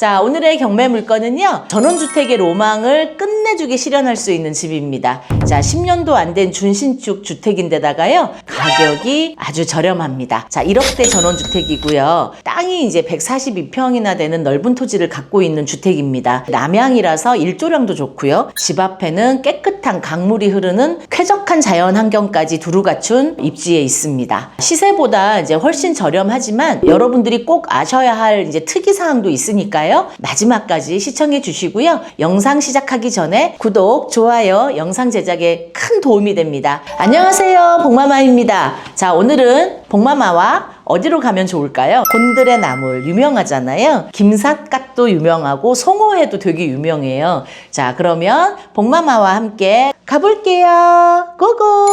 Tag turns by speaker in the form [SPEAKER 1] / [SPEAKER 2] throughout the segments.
[SPEAKER 1] 자, 오늘의 경매 물건은요, 전원주택의 로망을 끝내주게 실현할 수 있는 집입니다. 자, 10년도 안 된 준신축 주택인데다가요, 가격이 아주 저렴합니다. 자, 1억대 전원주택이고요. 땅이 이제 142평이나 되는 넓은 토지를 갖고 있는 주택입니다. 남향이라서 일조량도 좋고요. 집 앞에는 깨끗한 강물이 흐르는 쾌적한 자연 환경까지 두루 갖춘 입지에 있습니다. 시세보다 이제 훨씬 저렴하지만 여러분들이 꼭 아셔야 할 이제 특이사항도 있으니까요. 마지막까지 시청해 주시고요. 영상 시작하기 전에 구독, 좋아요, 영상 제작에 큰 도움이 됩니다. 안녕하세요, 복마마입니다. 자, 오늘은 복마마와 어디로 가면 좋을까요? 곤드레 나물 유명하잖아요. 김삿갓도 유명하고 송어회도 되게 유명해요. 자, 그러면 복마마와 함께 가볼게요. 고고!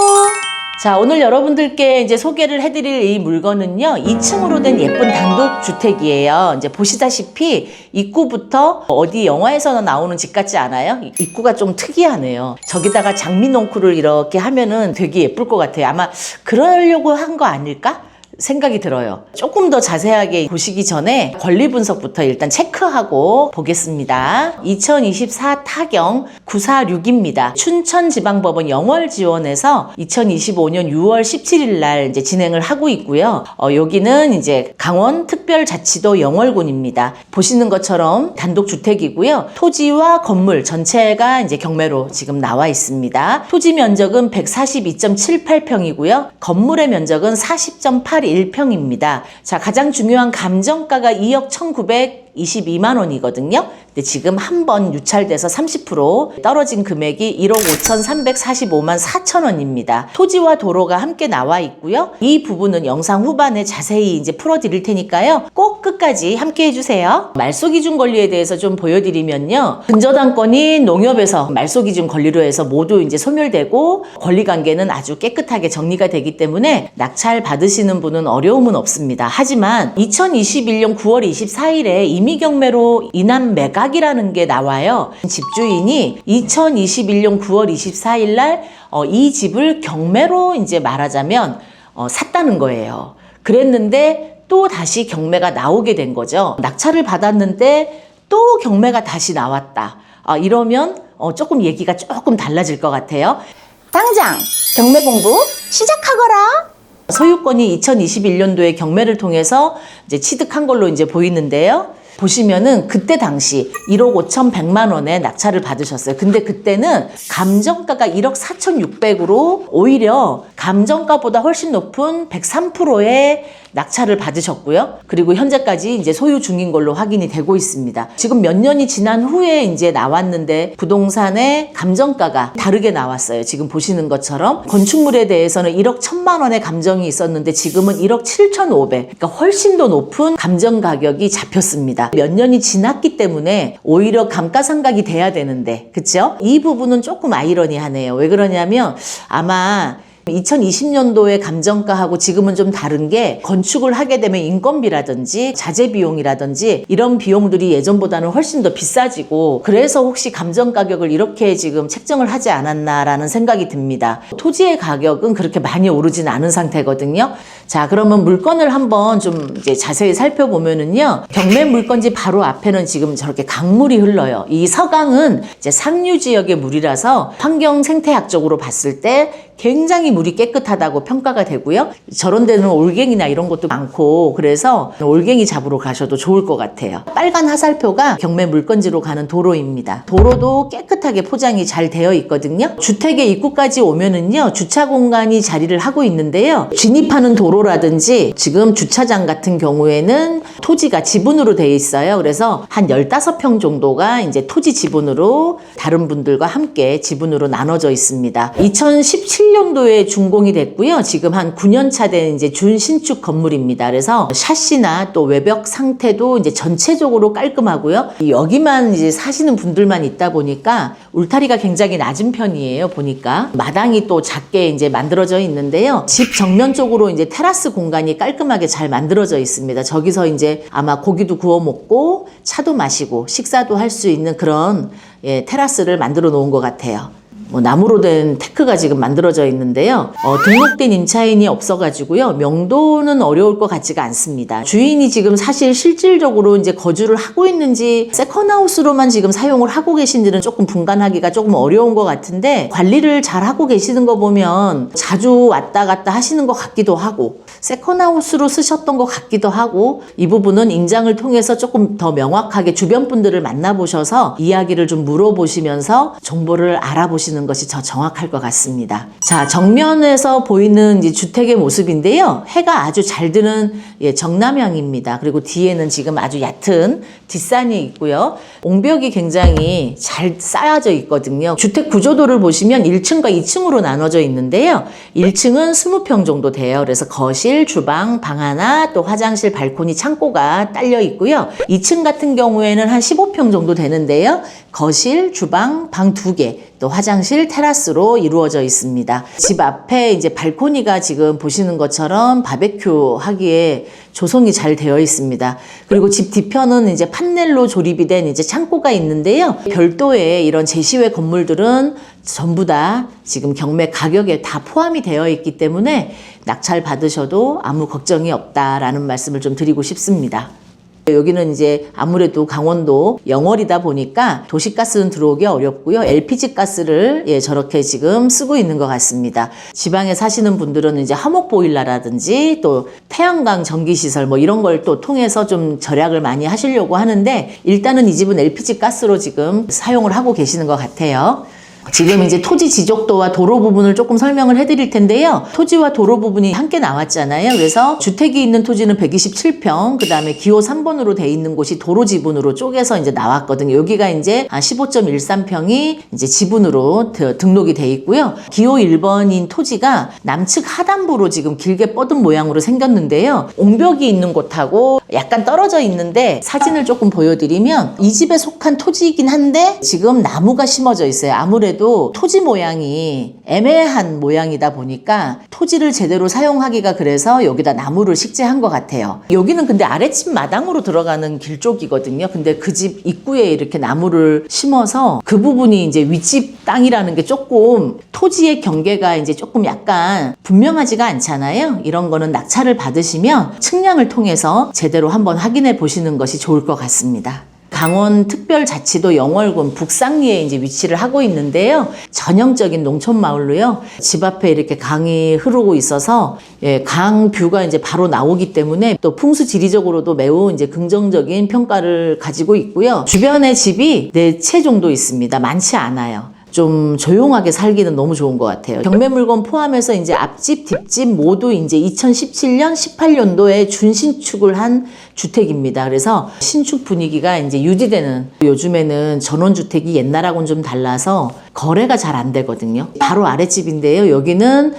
[SPEAKER 1] 자, 오늘 여러분들께 이제 소개를 해드릴 이 물건은요, 2층으로 된 예쁜 단독주택이에요. 이제 보시다시피 입구부터 어디 영화에서나 나오는 집 같지 않아요? 입구가 좀 특이하네요. 저기다가 장미넝쿨을 이렇게 하면은 되게 예쁠 것 같아요. 아마 그러려고 한 거 아닐까? 생각이 들어요. 조금 더 자세하게 보시기 전에 권리 분석부터 일단 체크하고 보겠습니다. 2024 타경 946입니다. 춘천지방법원 영월지원에서 2025년 6월 17일 날 이제 진행을 하고 있고요. 여기는 이제 강원특별자치도 영월군입니다. 보시는 것처럼 단독주택이고요. 토지와 건물 전체가 이제 경매로 지금 나와 있습니다. 토지 면적은 142.78평이고요. 건물의 면적은 40.81평입니다. 자, 가장 중요한 감정가가 2억 1,922만 원이거든요. 근데 지금 한 번 유찰돼서 30% 떨어진 금액이 1억 5,345만 4천 원입니다. 토지와 도로가 함께 나와 있고요. 이 부분은 영상 후반에 자세히 이제 풀어드릴 테니까요. 꼭 끝까지 함께 해주세요. 말소기준 권리에 대해서 좀 보여드리면요. 근저당권이 농협에서 말소기준 권리로 해서 모두 이제 소멸되고 권리관계는 아주 깨끗하게 정리가 되기 때문에 낙찰 받으시는 분은 어려움은 없습니다. 하지만 2021년 9월 24일에 임의경매로 인한 매각이라는 게 나와요. 집주인이 2021년 9월 24일 날 이 집을 경매로 이제 말하자면 샀다는 거예요. 그랬는데 또 다시 경매가 나오게 된 거죠. 낙찰을 받았는데 또 경매가 다시 나왔다. 이러면 조금 얘기가 조금 달라질 것 같아요.
[SPEAKER 2] 당장 경매 공부 시작하거라.
[SPEAKER 1] 소유권이 2021년도에 경매를 통해서 이제 취득한 걸로 이제 보이는데요. 보시면은 그때 당시 1억 5,100만 원에 낙찰을 받으셨어요. 근데 그때는 감정가가 1억 4,600으로 오히려 감정가보다 훨씬 높은 103%의 낙찰을 받으셨고요. 그리고 현재까지 이제 소유 중인 걸로 확인이 되고 있습니다. 지금 몇 년이 지난 후에 이제 나왔는데 부동산의 감정가가 다르게 나왔어요. 지금 보시는 것처럼 건축물에 대해서는 1억 1,000만 원의 감정이 있었는데 지금은 1억 7,500. 그러니까 훨씬 더 높은 감정 가격이 잡혔습니다. 몇 년이 지났기 때문에 오히려 감가상각이 돼야 되는데, 그쵸? 이 부분은 조금 아이러니하네요. 왜 그러냐면 아마 2020년도의 감정가하고 지금은 좀 다른 게 건축을 하게 되면 인건비라든지 자재 비용이라든지 이런 비용들이 예전보다는 훨씬 더 비싸지고 그래서 혹시 감정 가격을 이렇게 지금 책정을 하지 않았나라는 생각이 듭니다. 토지의 가격은 그렇게 많이 오르진 않은 상태거든요. 자, 그러면 물건을 한번 좀 이제 자세히 살펴보면은요. 경매 물건지 바로 앞에는 지금 저렇게 강물이 흘러요. 이 서강은 이제 상류 지역의 물이라서 환경 생태학적으로 봤을 때 굉장히 물이 깨끗하다고 평가가 되고요. 저런 데는 올갱이나 이런 것도 많고 그래서 올갱이 잡으러 가셔도 좋을 것 같아요. 빨간 화살표가 경매 물건지로 가는 도로입니다. 도로도 깨끗하게 포장이 잘 되어 있거든요. 주택의 입구까지 오면은요. 주차 공간이 자리를 하고 있는데요. 진입하는 도로라든지 지금 주차장 같은 경우에는 토지가 지분으로 되어 있어요. 그래서 한 15평 정도가 이제 토지 지분으로 다른 분들과 함께 지분으로 나눠져 있습니다. 2017년도에 준공이 됐고요. 지금 한 9년 차 된 이제 준신축 건물입니다. 그래서 샤시나 또 외벽 상태도 이제 전체적으로 깔끔하고요. 여기만 이제 사시는 분들만 있다 보니까 울타리가 굉장히 낮은 편이에요. 보니까 마당이 또 작게 이제 만들어져 있는데요. 집 정면 쪽으로 이제 테라스 공간이 깔끔하게 잘 만들어져 있습니다. 저기서 이제 아마 고기도 구워 먹고 차도 마시고 식사도 할 수 있는 그런 테라스를 만들어 놓은 것 같아요. 뭐 나무로 된 테크가 지금 만들어져 있는데요. 등록된 임차인이 없어가지고요. 명도는 어려울 것 같지가 않습니다. 주인이 지금 사실 실질적으로 이제 거주를 하고 있는지 세컨하우스로만 지금 사용을 하고 계신지는 조금 분간하기가 조금 어려운 것 같은데 관리를 잘 하고 계시는 거 보면 자주 왔다 갔다 하시는 것 같기도 하고 세컨하우스로 쓰셨던 것 같기도 하고 이 부분은 임장을 통해서 조금 더 명확하게 주변 분들을 만나보셔서 이야기를 좀 물어보시면서 정보를 알아보시는 것이 더 정확할 것 같습니다. 자, 정면에서 보이는 이제 주택의 모습인데요. 해가 아주 잘 드는 정남향입니다. 그리고 뒤에는 지금 아주 얕은 뒷산이 있고요. 옹벽이 굉장히 잘 쌓여져 있거든요. 주택 구조도를 보시면 1층과 2층으로 나눠져 있는데요. 1층은 20평 정도 돼요. 그래서 거실, 주방, 방 하나, 또 화장실, 발코니, 창고가 딸려 있고요. 2층 같은 경우에는 한 15평 정도 되는데요. 거실, 주방, 방 2개, 또 화장실, 테라스로 이루어져 있습니다. 집 앞에 이제 발코니가 지금 보시는 것처럼 바베큐 하기에 조성이 잘 되어 있습니다. 그리고 집 뒤편은 이제 판넬로 조립이 된 이제 창고가 있는데요. 별도의 이런 제시외 건물들은 전부 다 지금 경매 가격에 다 포함이 되어 있기 때문에 낙찰 받으셔도 아무 걱정이 없다라는 말씀을 좀 드리고 싶습니다. 여기는 이제 아무래도 강원도 영월이다 보니까 도시가스는 들어오기 어렵고요. LPG 가스를 저렇게 지금 쓰고 있는 것 같습니다. 지방에 사시는 분들은 이제 화목보일러라든지 또 태양광 전기시설 뭐 이런 걸 또 통해서 좀 절약을 많이 하시려고 하는데 일단은 이 집은 LPG 가스로 지금 사용을 하고 계시는 것 같아요. 지금 이제 토지 지적도와 도로 부분을 조금 설명을 해드릴 텐데요. 토지와 도로 부분이 함께 나왔잖아요. 그래서 주택이 있는 토지는 127평, 그 다음에 기호 3번으로 돼 있는 곳이 도로 지분으로 쪼개서 이제 나왔거든요. 여기가 이제 15.13평이 이제 지분으로 등록이 돼 있고요. 기호 1번인 토지가 남측 하단부로 지금 길게 뻗은 모양으로 생겼는데요. 옹벽이 있는 곳하고 약간 떨어져 있는데 사진을 조금 보여드리면 이 집에 속한 토지이긴 한데 지금 나무가 심어져 있어요. 아무래도 토지 모양이 애매한 모양이다 보니까 토지를 제대로 사용하기가 그래서 여기다 나무를 식재한 것 같아요. 여기는 근데 아랫집 마당으로 들어가는 길 쪽이거든요. 근데 그 집 입구에 이렇게 나무를 심어서 그 부분이 이제 윗집 땅이라는 게 조금 토지의 경계가 이제 조금 약간 분명하지가 않잖아요. 이런 거는 낙찰을 받으시면 측량을 통해서 제대로 한번 확인해 보시는 것이 좋을 것 같습니다. 강원특별자치도 영월군 북상리에 이제 위치를 하고 있는데요. 전형적인 농촌 마을로요. 집 앞에 이렇게 강이 흐르고 있어서 강 뷰가 이제 바로 나오기 때문에 또 풍수 지리적으로도 매우 이제 긍정적인 평가를 가지고 있고요. 주변에 집이 4채 정도 있습니다. 많지 않아요. 좀 조용하게 살기는 너무 좋은 것 같아요. 경매 물건 포함해서 이제 앞집, 뒷집 모두 이제 2017년, 18년도에 준신축을 한 주택입니다. 그래서 신축 분위기가 이제 유지되는, 요즘에는 전원주택이 옛날하고는 좀 달라서 거래가 잘 안 되거든요. 바로 아랫집인데요. 여기는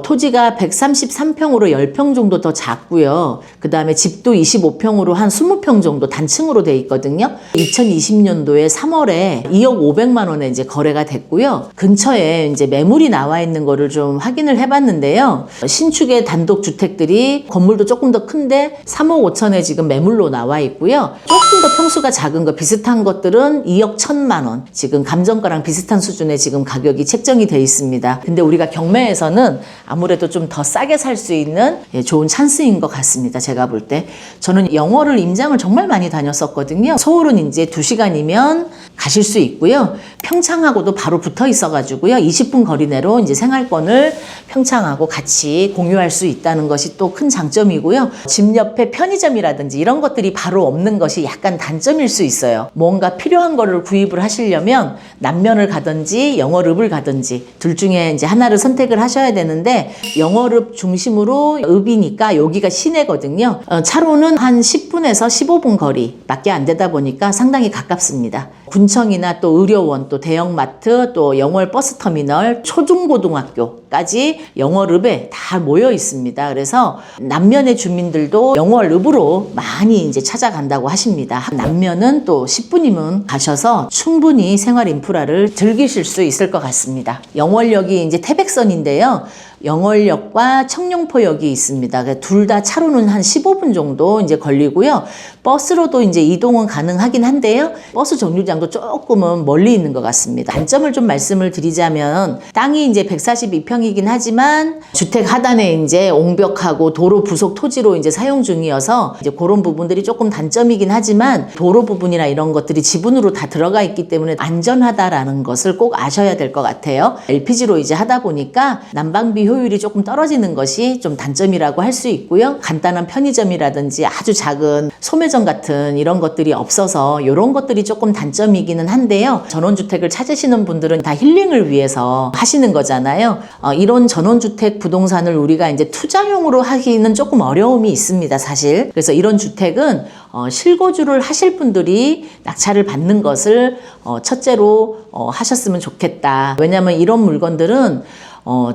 [SPEAKER 1] 토지가 133평으로 10평 정도 더 작고요. 그 다음에 집도 25평으로 한 20평 정도 단층으로 돼 있거든요. 2020년도에 3월에 2억 500만 원에 이제 거래가 됐고요. 근처에 이제 매물이 나와 있는 거를 좀 확인을 해봤는데요. 신축의 단독 주택들이 건물도 조금 더 큰데 3억 5천에 지금 매물로 나와 있고요. 조금 더 평수가 작은 거 비슷한 것들은 2억 1천만 원. 지금 감정가랑 비슷한 수준의 지금 가격이 책정이 돼 있습니다. 근데 우리가 경매에서는 아무래도 좀 더 싸게 살 수 있는 좋은 찬스인 것 같습니다. 제가 볼 때. 저는 영월을 임장을 정말 많이 다녔었거든요. 서울은 이제 2시간이면 가실 수 있고요. 평창하고도 바로 붙어 있어가지고요. 20분 거리 내로 이제 생활권을 평창하고 같이 공유할 수 있다는 것이 또 큰 장점이고요. 집 옆에 편의점이라든지 이런 것들이 바로 없는 것이 약간 단점일 수 있어요. 뭔가 필요한 거를 구입을 하시려면 남면을 가든지 영월읍을 가든지 둘 중에 이제 하나를 선택을 하셔야 되는데 영월읍 중심으로 읍이니까 여기가 시내거든요. 차로는 한 10분에서 15분 거리밖에 안 되다 보니까 상당히 가깝습니다. 군청이나 또 의료원, 또 대형마트, 또 영월 버스터미널, 초중고등학교까지 영월읍에 다 모여 있습니다. 그래서 남면의 주민들도 영월읍으로 많이 이제 찾아간다고 하십니다. 남면은 또 10분이면 가셔서 충분히 생활 인프라를 즐기실 수 있을 것 같습니다. 영월역이 이제 태백선인데요. 영월역과 청룡포역이 있습니다. 둘 다 차로는 한 15분 정도 이제 걸리고요. 버스로도 이제 이동은 가능하긴 한데요. 버스 정류장도 조금은 멀리 있는 것 같습니다. 단점을 좀 말씀을 드리자면 땅이 이제 142평이긴 하지만 주택 하단에 이제 옹벽하고 도로 부속 토지로 이제 사용 중이어서 이제 그런 부분들이 조금 단점이긴 하지만 도로 부분이나 이런 것들이 지분으로 다 들어가 있기 때문에 안전하다라는 것을 꼭 아셔야 될 것 같아요. LPG로 이제 하다 보니까 난방비 효율이 조금 떨어지는 것이 좀 단점이라고 할 수 있고요. 간단한 편의점이라든지 아주 작은 소매점 같은 이런 것들이 없어서 이런 것들이 조금 단점이기는 한데요. 전원주택을 찾으시는 분들은 다 힐링을 위해서 하시는 거잖아요. 이런 전원주택 부동산을 우리가 이제 투자용으로 하기는 조금 어려움이 있습니다, 사실. 그래서 이런 주택은 실거주를 하실 분들이 낙찰을 받는 것을 첫째로 하셨으면 좋겠다. 왜냐하면 이런 물건들은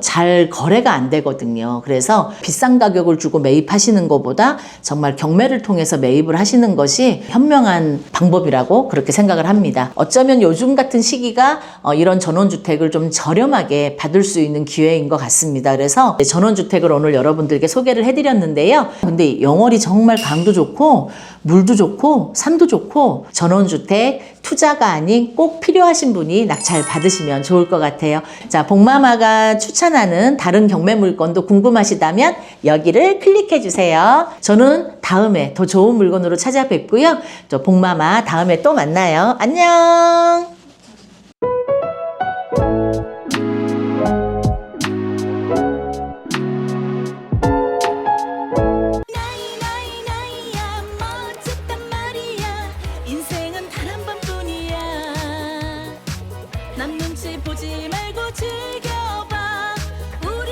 [SPEAKER 1] 잘 거래가 안 되거든요. 그래서 비싼 가격을 주고 매입하시는 것보다 정말 경매를 통해서 매입을 하시는 것이 현명한 방법이라고 그렇게 생각을 합니다. 어쩌면 요즘 같은 시기가 이런 전원주택을 좀 저렴하게 받을 수 있는 기회인 것 같습니다. 그래서 전원주택을 오늘 여러분들께 소개를 해드렸는데요. 근데 영월이 정말 강도 좋고 물도 좋고 산도 좋고 전원주택 투자가 아닌 꼭 필요하신 분이 낙찰 받으시면 좋을 것 같아요. 자, 복마마가 추천하는 다른 경매 물건도 궁금하시다면 여기를 클릭해 주세요. 저는 다음에 더 좋은 물건으로 찾아뵙고요. 저 복마마 다음에 또 만나요. 안녕.